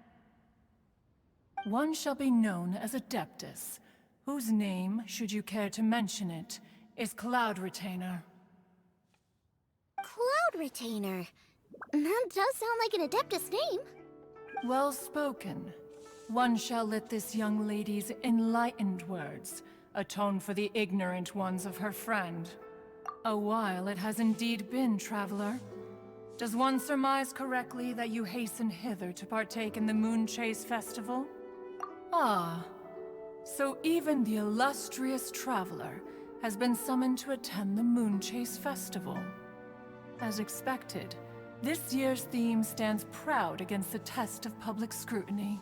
One shall be known as Adeptus, whose name, should you care to mention it, is Cloud Retainer. Cloud Retainer. That does sound like an Adeptus name. Well spoken. One shall let this young lady's enlightened words atone for the ignorant ones of her friend. A while it has indeed been, traveler. Does one surmise correctly that you hasten hither to partake in the Moon Chase Festival? Ah, so even the illustrious traveler has been summoned to attend the Moon Chase Festival. As expected, this year's theme stands proud against the test of public scrutiny.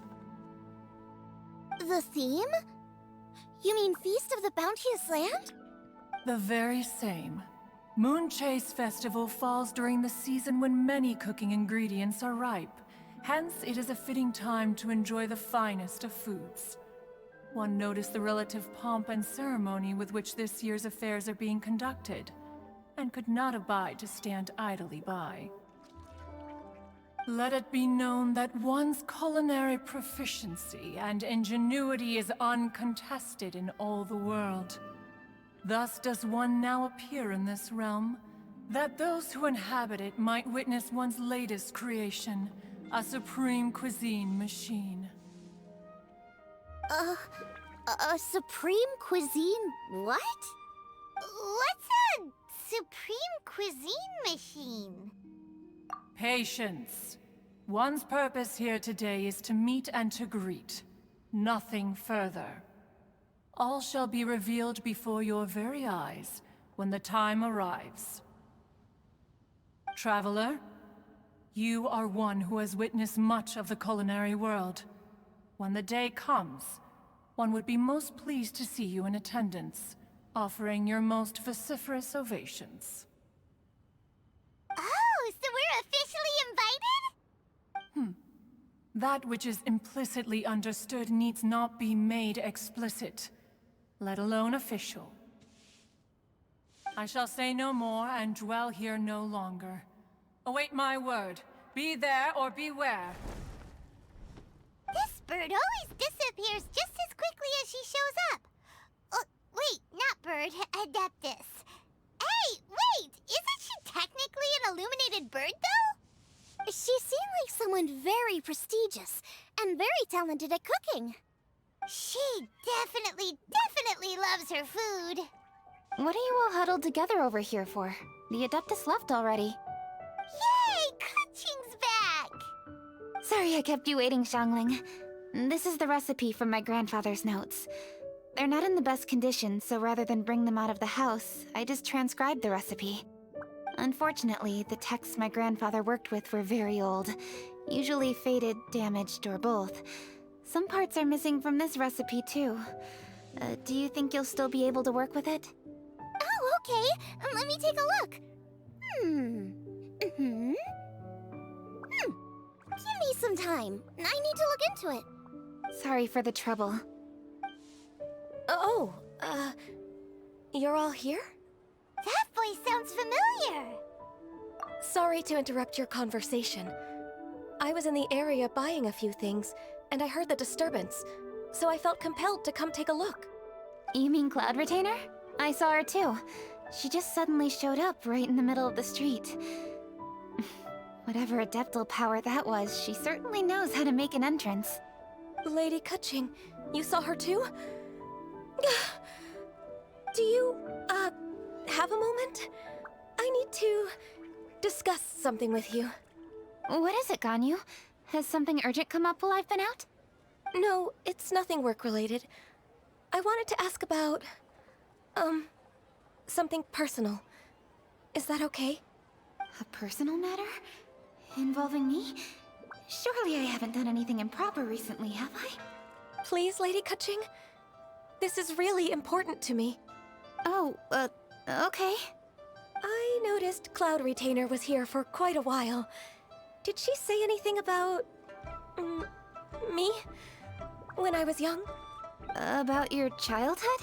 The theme? You mean Feast of the Bounteous Land? The very same. Moon Chase Festival falls during the season when many cooking ingredients are ripe. Hence, it is a fitting time to enjoy the finest of foods. One noticed the relative pomp and ceremony with which this year's affairs are being conducted, and could not abide to stand idly by. Let it be known that one's culinary proficiency and ingenuity is uncontested in all the world. Thus does one now appear in this realm, that those who inhabit it might witness one's latest creation, a supreme cuisine machine. A supreme cuisine what? What's a supreme cuisine machine? Patience. One's purpose here today is to meet and to greet. Nothing further. All shall be revealed before your very eyes when the time arrives. Traveler, you are one who has witnessed much of the culinary world. When the day comes, one would be most pleased to see you in attendance, offering your most vociferous ovations. Oh, so we're officially invited? That which is implicitly understood needs not be made explicit, let alone official. I shall say no more and dwell here no longer. Await my word. Be there or beware. This bird always disappears just as quickly as she shows up. Oh, wait, not bird, Adeptus. Hey, wait! Isn't she technically an illuminated bird, though? She seemed like someone very prestigious and very talented at cooking. She definitely loves her food. What are you all huddled together over here for? The Adeptus left already. Yay! Kaching's back! Sorry I kept you waiting, Xiangling. This is the recipe from my grandfather's notes. They're not in the best condition, so rather than bring them out of the house, I just transcribed the recipe. Unfortunately, the texts my grandfather worked with were very old, usually faded, damaged, or both. Some parts are missing from this recipe, too. Do you think you'll still be able to work with it? Oh, okay. Let me take a look. Give me some time. I need to look into it. Sorry for the trouble. Oh, you're all here? That voice sounds familiar. Sorry to interrupt your conversation. I was in the area buying a few things, and I heard the disturbance, so I felt compelled to come take a look. You mean Cloud Retainer? I saw her too. She just suddenly showed up right in the middle of the street. Whatever adeptal power that was, she certainly knows how to make an entrance. Lady Kaching, you saw her too? Do you, have a moment? I need to discuss something with you. What is it, Ganyu? Has something urgent come up while I've been out? No, it's nothing work-related. I wanted to ask about, something personal. Is that okay? A personal matter? Involving me? Surely I haven't done anything improper recently, have I? Please, Lady Kaching? This is really important to me. Oh, okay. I noticed Cloud Retainer was here for quite a while. Did she say anything about... me? When I was young? About your childhood?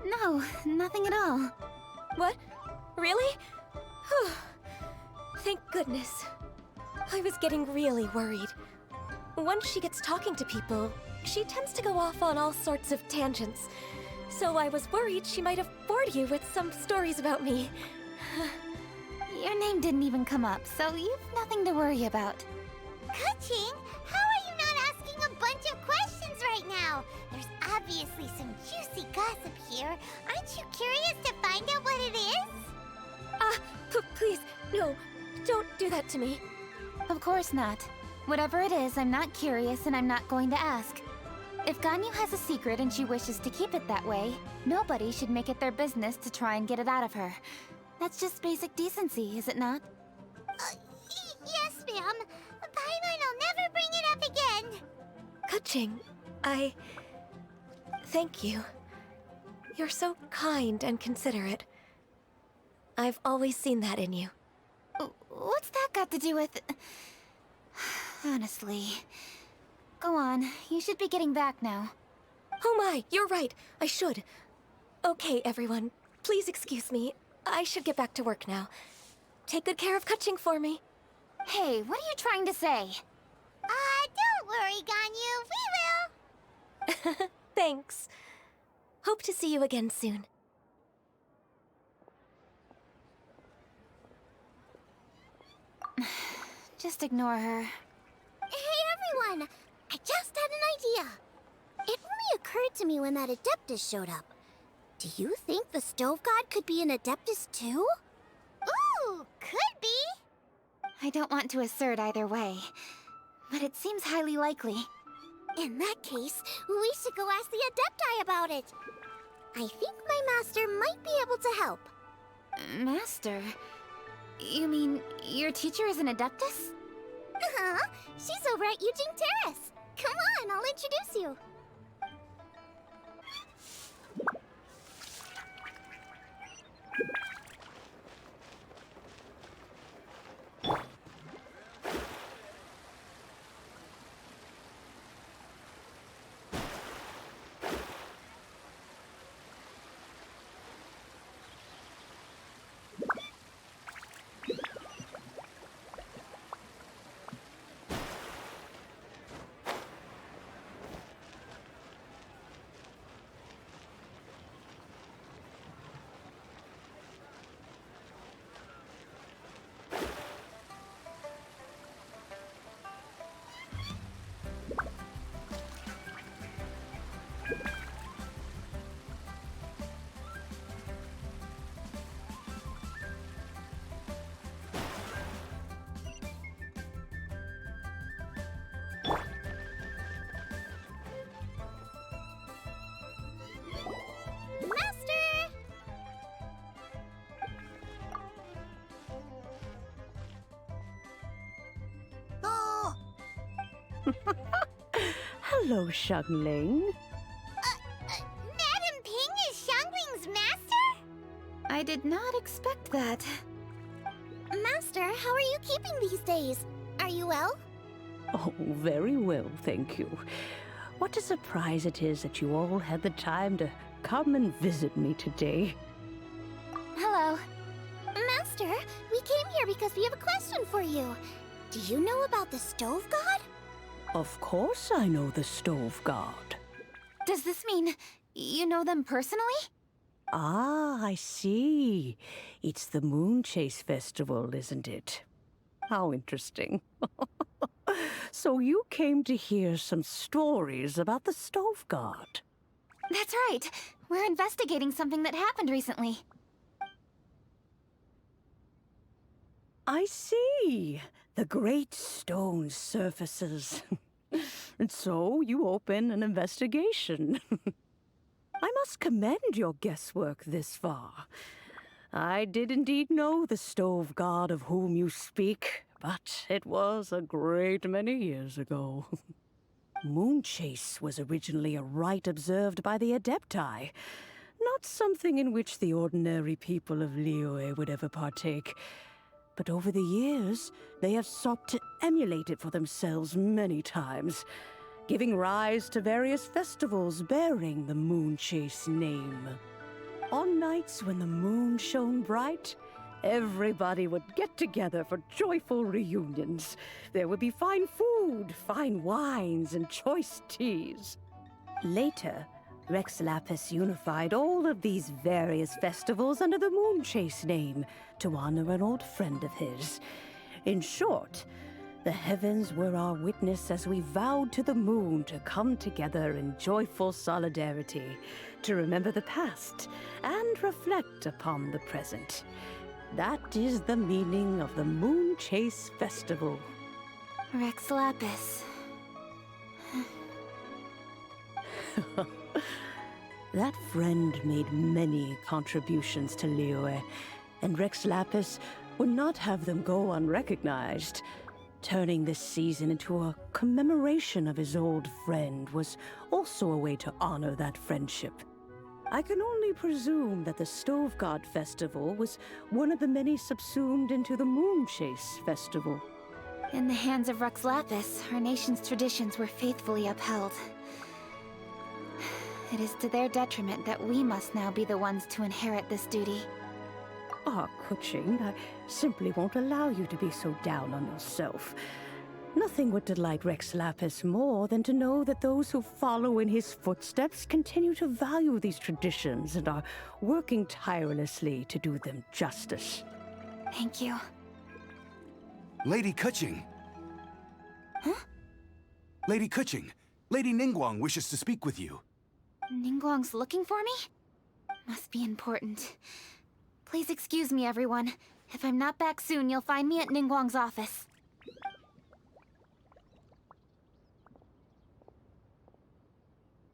No, nothing at all. What? Really? Whew. Thank goodness. I was getting really worried. Once she gets talking to people, she tends to go off on all sorts of tangents. So I was worried she might have bored you with some stories about me. Your name didn't even come up, so you've nothing to worry about. Kaching, how are you not asking a bunch of questions right now? There's obviously some juicy gossip here. Aren't you curious to find out what it is? Please, no, don't do that to me. Of course not. Whatever it is, I'm not curious and I'm not going to ask. If Ganyu has a secret and she wishes to keep it that way, nobody should make it their business to try and get it out of her. That's just basic decency, is it not? Yes, ma'am. Paimon will never bring it up again. Kaching, thank you. You're so kind and considerate. I've always seen that in you. What's that got to do with... Honestly. Go on, you should be getting back now. Oh my, you're right, I should. Okay, everyone, please excuse me. I should get back to work now. Take good care of Kaching for me. Hey, what are you trying to say? Don't worry, Ganyu, we will. Thanks. Hope to see you again soon. Just ignore her. Hey, everyone! I just had an idea. It only occurred to me when that Adeptus showed up. Do you think the Stove God could be an Adeptus too? Ooh, could be. I don't want to assert either way, but it seems highly likely. In that case, we should go ask the Adepti about it. I think my master might be able to help. Master? You mean your teacher is an Adeptus? Uh-huh. She's over at Eugene Terrace. Come on, I'll introduce you. Hello, Xiangling. Madam Ping is Xiangling's master? I did not expect that. Master, how are you keeping these days? Are you well? Oh, very well, thank you. What a surprise it is that you all had the time to come and visit me today. Hello. Master, we came here because we have a question for you. Do you know about the Stove God? Of course I know the Stove God. Does this mean you know them personally? Ah, I see. It's the Moon Chase Festival, isn't it? How interesting. So you came to hear some stories about the Stove God. That's right. We're investigating something that happened recently. I see. The great stone surfaces. And so you open an investigation. I must commend your guesswork this far. I did indeed know the Stove God of whom you speak, but it was a great many years ago. Moon Chase was originally a rite observed by the Adepti, not something in which the ordinary people of Liyue would ever partake. But over the years, they have sought to emulate it for themselves many times, giving rise to various festivals bearing the Moon Chase name. On nights when the moon shone bright, everybody would get together for joyful reunions. There would be fine food, fine wines, and choice teas. Later, Rex Lapis unified all of these various festivals under the Moon Chase name to honor an old friend of his. In short, the heavens were our witness as we vowed to the moon to come together in joyful solidarity, to remember the past and reflect upon the present. That is the meaning of the Moon Chase Festival. Rex Lapis. That friend made many contributions to Liyue, and Rex Lapis would not have them go unrecognized. Turning this season into a commemoration of his old friend was also a way to honor that friendship. I can only presume that the Stove God Festival was one of the many subsumed into the Moon Chase Festival. In the hands of Rex Lapis, our nation's traditions were faithfully upheld. It is to their detriment that we must now be the ones to inherit this duty. Ah, Kuching, I simply won't allow you to be so down on yourself. Nothing would delight Rex Lapis more than to know that those who follow in his footsteps continue to value these traditions and are working tirelessly to do them justice. Thank you. Lady Kuching! Huh? Lady Kuching, Lady Ningguang wishes to speak with you. Ningguang's looking for me? Must be important. Please excuse me, everyone. If I'm not back soon, you'll find me at Ningguang's office.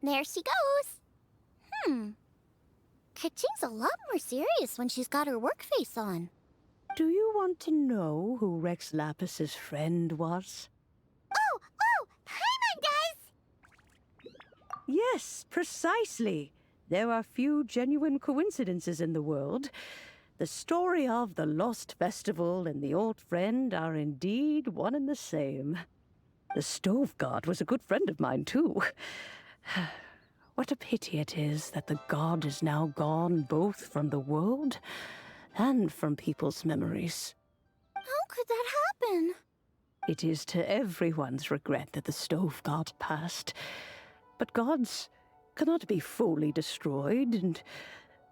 There she goes. Kaching's a lot more serious when she's got her work face on. Do you want to know who Rex Lapis's friend was? Oh! Paimon does! Yes, precisely. There are few genuine coincidences in the world. The story of the Lost Festival and the old friend are indeed one and the same. The Stove God was a good friend of mine, too. What a pity it is that the god is now gone both from the world and from people's memories. How could that happen? It is to everyone's regret that the Stove God passed. But gods cannot be fully destroyed, and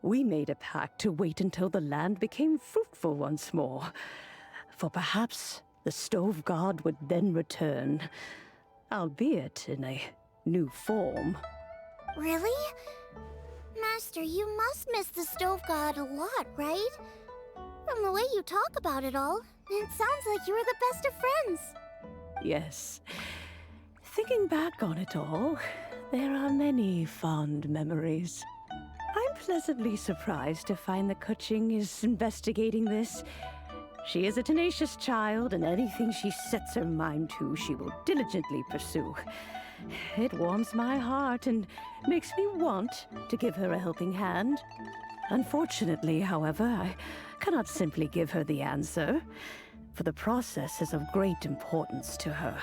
we made a pact to wait until the land became fruitful once more. For perhaps the Stove God would then return, albeit in a new form. Really? Master, you must miss the Stove God a lot, right? From the way you talk about it all, it sounds like you were the best of friends. Yes. Thinking back on it all, there are many fond memories. I'm pleasantly surprised to find that Kuching is investigating this. She is a tenacious child, and anything she sets her mind to, she will diligently pursue. It warms my heart and makes me want to give her a helping hand. Unfortunately, however, I cannot simply give her the answer, for the process is of great importance to her.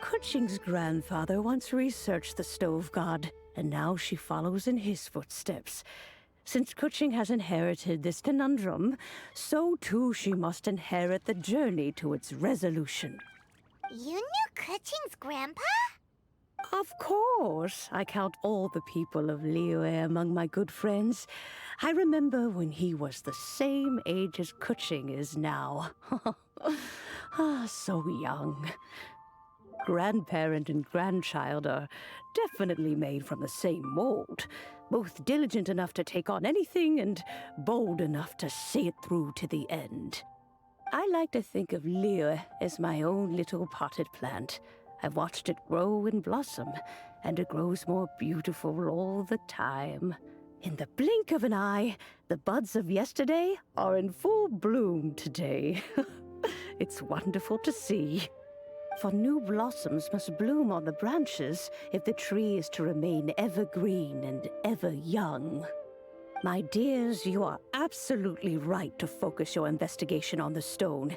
Kuching's grandfather once researched the stove god, and now she follows in his footsteps. Since Kuching has inherited this conundrum, so too she must inherit the journey to its resolution. You knew Kuching's grandpa? Of course. I count all the people of Liyue among my good friends. I remember when he was the same age as Kuching is now. So young. Grandparent and grandchild are definitely made from the same mold. Both diligent enough to take on anything and bold enough to see it through to the end. I like to think of Liyue as my own little potted plant. I've watched it grow and blossom, and it grows more beautiful all the time. In the blink of an eye, the buds of yesterday are in full bloom today. It's wonderful to see. For new blossoms must bloom on the branches if the tree is to remain evergreen and ever young. My dears, you are absolutely right to focus your investigation on the stone.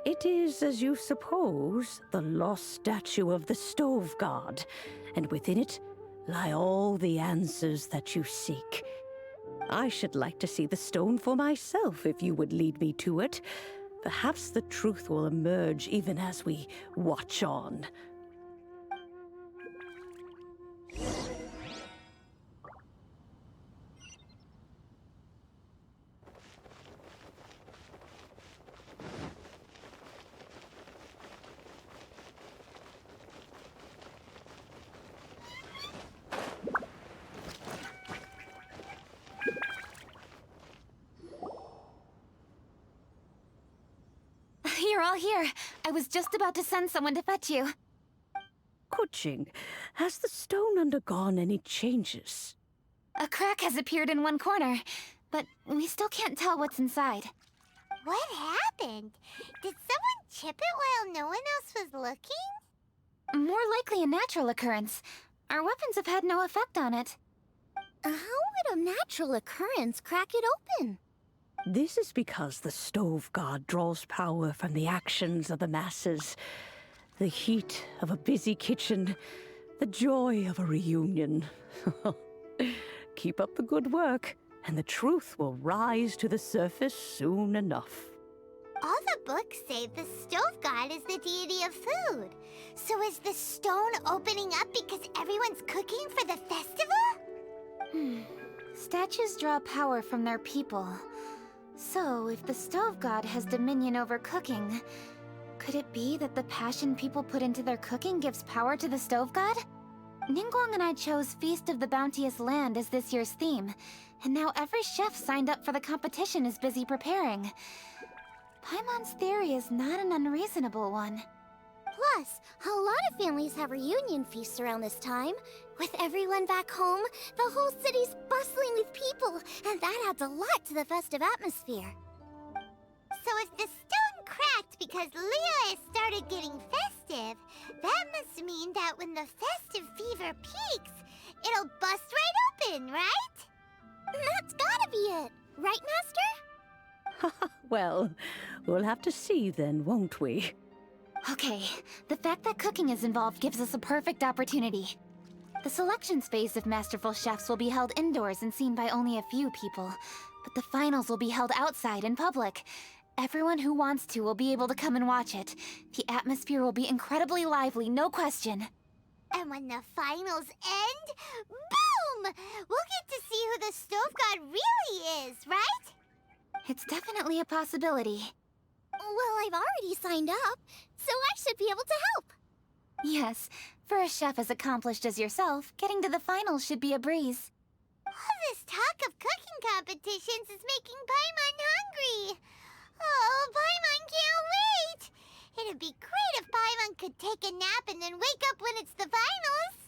It is, as you suppose, the lost statue of the stove god, and within it lie all the answers that you seek. I should like to see the stone for myself if you would lead me to it. Perhaps the truth will emerge even as we watch on. You're all here. I was just about to send someone to fetch you. Kuching, has the stone undergone any changes? A crack has appeared in one corner, but we still can't tell what's inside. What happened? Did someone chip it while no one else was looking? More likely a natural occurrence. Our weapons have had no effect on it. How would a natural occurrence crack it open? This is because the stove god draws power from the actions of the masses. The heat of a busy kitchen, the joy of a reunion. Keep up the good work, and the truth will rise to the surface soon enough. All the books say the stove god is the deity of food. So is the stone opening up because everyone's cooking for the festival? Statues draw power from their people. So, if the stove god has dominion over cooking, could it be that the passion people put into their cooking gives power to the stove god? Ningguang and I chose Feast of the Bounteous Land as this year's theme, and now every chef signed up for the competition is busy preparing. Paimon's theory is not an unreasonable one. Plus, a lot of families have reunion feasts around this time. With everyone back home, the whole city's bustling with people, and that adds a lot to the festive atmosphere. So if the stone cracked because Liyue has started getting festive, that must mean that when the festive fever peaks, it'll bust right open, right? That's gotta be it, right, Master? Well, we'll have to see then, won't we? Okay, the fact that cooking is involved gives us a perfect opportunity. The selections phase of masterful chefs will be held indoors and seen by only a few people, but the finals will be held outside in public. Everyone who wants to will be able to come and watch it. The atmosphere will be incredibly lively, no question. And when the finals end, boom! We'll get to see who the stove god really is, right? It's definitely a possibility. Well, I've already signed up, so I should be able to help. Yes, for a chef as accomplished as yourself, getting to the finals should be a breeze. All this talk of cooking competitions is making Paimon hungry. Oh, Paimon can't wait! It'd be great if Paimon could take a nap and then wake up when it's the finals.